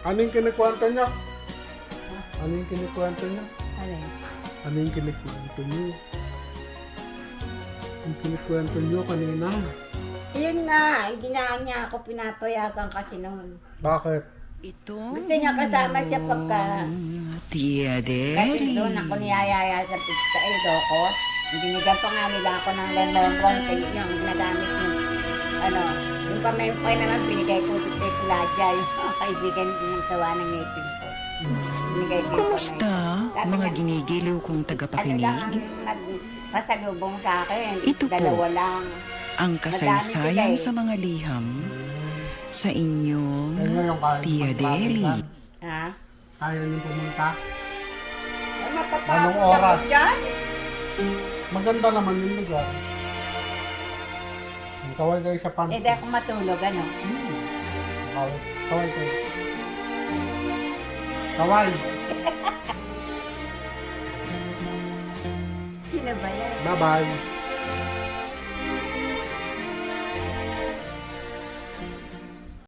Ano yung kinikwento niya? Ano yung kinikwento niya? Ano yun? Ano yung kinikwento niyo? Yung kinikwento niyo kanina. Yun nga, hindi na niya ako pinapayagan kasi noon. Bakit? Gusto niya kasama siya pagka... Tia Kasi Deli. doon ako niyayaya sa pizza Ilocos. Binigyan pa nga nila ako ng lemon yung nagamit yung ano, yung pamempay naman binigay ko kay Claudia, yung kaibigan ng sawa ng native ko. Binigay ko yung Kumusta, Sabi mga niya, ginigiliw kong ano lang tagapakinig? ang nagpasalubong sa akin, Ito po. dalawa lang. Ang kasaysayan Madami sila sa mga liham sa inyong Kaya nga yung kaya Tia Deli. Ha? Kaya niyo pumunta? Ay, Anong mapapagod oras? ako dyan. Maganda naman yung lugar. Kaway kayo sa pan. Eh, di ako matulog, ano? Kaway. Kaway kayo. Kaway. Sino ba yan? Bye-bye.